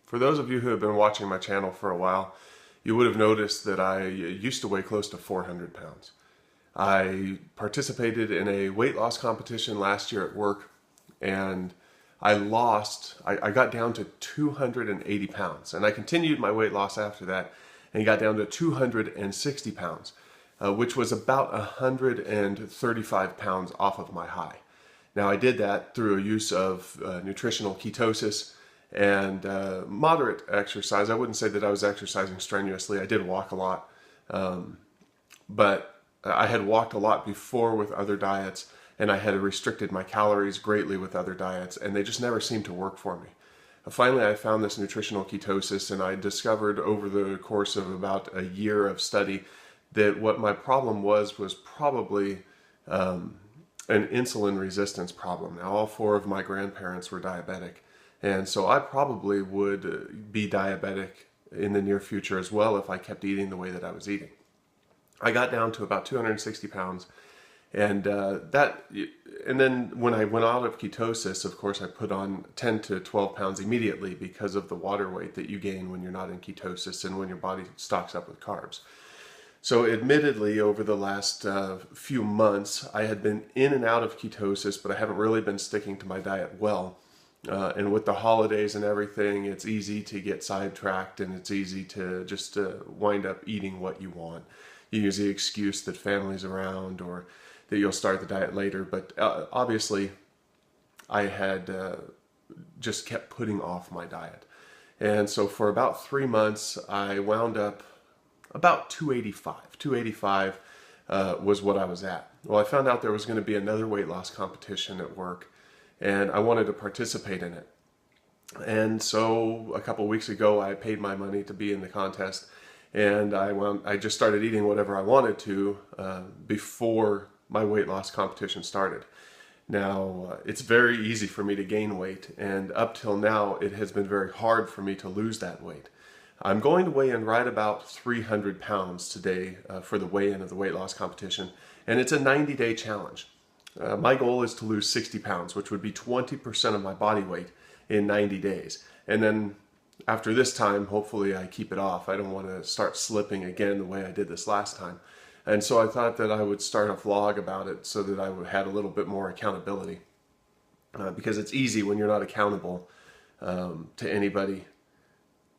For those of you who have been watching my channel for a while, you would have noticed that I used to weigh close to 400 pounds. I participated in a weight loss competition last year at work, and I got down to 280 pounds, and I continued my weight loss after that and got down to 260 pounds, which was about 135 pounds off of my high. Now I did that through a use of nutritional ketosis and moderate exercise. I wouldn't say that I was exercising strenuously. I did walk a lot, but I had walked a lot before with other diets, and I had restricted my calories greatly with other diets, and they just never seemed to work for me. Finally, I found this nutritional ketosis, and I discovered over the course of about a year of study that what my problem was probably an insulin resistance problem. Now, all four of my grandparents were diabetic, and so I probably would be diabetic in the near future as well if I kept eating the way that I was eating. I got down to about 260 pounds, and then when I went out of ketosis, of course, I put on 10 to 12 pounds immediately because of the water weight that you gain when you're not in ketosis and when your body stocks up with carbs. So admittedly, over the last few months, I had been in and out of ketosis, but I haven't really been sticking to my diet well. And with the holidays and everything, it's easy to get sidetracked, and it's easy to just wind up eating what you want. You use the excuse that family's around or that you'll start the diet later, but obviously I had just kept putting off my diet. And so for about 3 months, I wound up about 285. 285 was what I was at. Well, I found out there was going to be another weight loss competition at work, and I wanted to participate in it. And so a couple weeks ago, I paid my money to be in the contest, and I just started eating whatever I wanted to before my weight loss competition started. Now, it's very easy for me to gain weight, and up till now, it has been very hard for me to lose that weight. I'm going to weigh in right about 300 pounds today for the weigh-in of the weight loss competition, and it's a 90-day challenge. My goal is to lose 60 pounds, which would be 20% of my body weight in 90 days. And then after this time, hopefully I keep it off. I don't want to start slipping again the way I did this last time. And so I thought that I would start a vlog about it so that I would have a little bit more accountability. Because it's easy when you're not accountable to anybody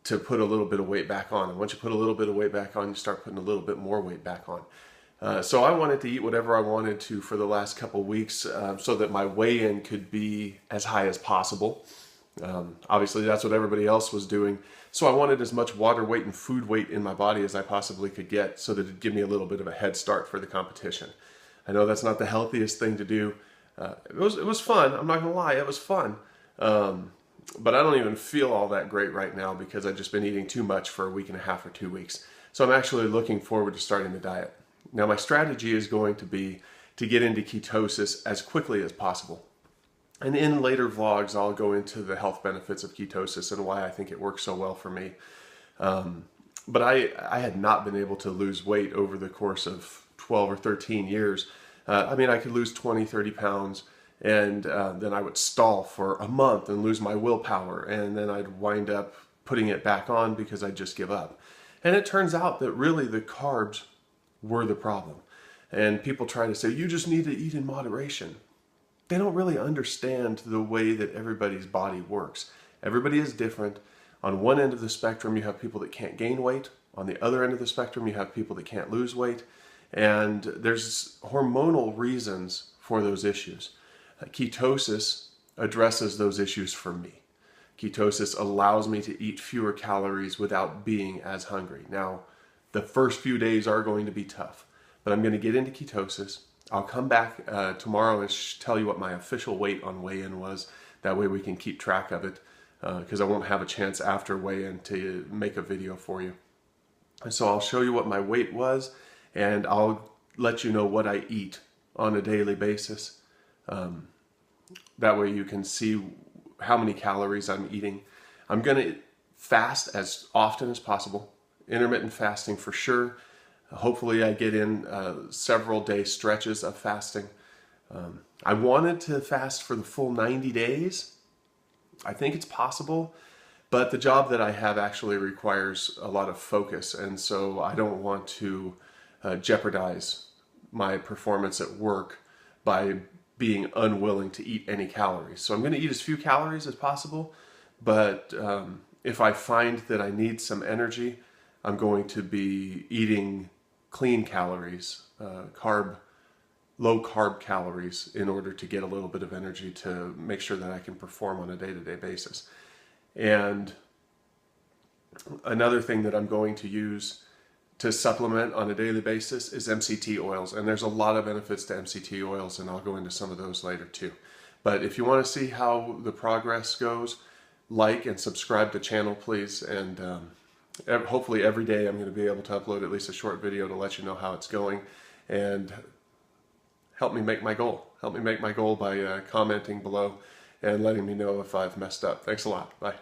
to put a little bit of weight back on. And once you put a little bit of weight back on, you start putting a little bit more weight back on. So I wanted to eat whatever I wanted to for the last couple weeks so that my weigh-in could be as high as possible. Obviously, that's what everybody else was doing. So I wanted as much water weight and food weight in my body as I possibly could get so that it'd give me a little bit of a head start for the competition. I know that's not the healthiest thing to do. It was fun. I'm not going to lie. It was fun. But I don't even feel all that great right now because I've just been eating too much for a week and a half or 2 weeks. So I'm actually looking forward to starting the diet. Now, my strategy is going to be to get into ketosis as quickly as possible. And in later vlogs, I'll go into the health benefits of ketosis and why I think it works so well for me. But I had not been able to lose weight over the course of 12 or 13 years. I mean, I could lose 20, 30 pounds, and then I would stall for a month and lose my willpower, and then I'd wind up putting it back on because I'd just give up. And it turns out that really the carbs were the problem. And people try to say, you just need to eat in moderation. They don't really understand the way that everybody's body works. Everybody is different. On one end of the spectrum, you have people that can't gain weight. On the other end of the spectrum, you have people that can't lose weight. And there's hormonal reasons for those issues. Ketosis addresses those issues for me. Ketosis allows me to eat fewer calories without being as hungry. Now, the first few days are going to be tough, but I'm going to get into ketosis. I'll come back tomorrow and tell you what my official weight on weigh-in was. That way we can keep track of it because I won't have a chance after weigh-in to make a video for you. And so I'll show you what my weight was, and I'll let you know what I eat on a daily basis. That way you can see how many calories I'm eating. I'm going to fast as often as possible. Intermittent fasting for sure. Hopefully I get in several day stretches of fasting. I wanted to fast for the full 90 days. I think it's possible. But the job that I have actually requires a lot of focus, and so I don't want to jeopardize my performance at work by being unwilling to eat any calories. So I'm going to eat as few calories as possible, but if I find that I need some energy, I'm going to be eating clean calories, low carb calories, in order to get a little bit of energy to make sure that I can perform on a day-to-day basis. And another thing that I'm going to use to supplement on a daily basis is MCT oils. And there's a lot of benefits to MCT oils, and I'll go into some of those later too. But if you want to see how the progress goes, like and subscribe to the channel, please. And hopefully every day I'm going to be able to upload at least a short video to let you know how it's going, and help me make my goal. Help me make my goal by commenting below and letting me know if I've messed up. Thanks a lot. Bye.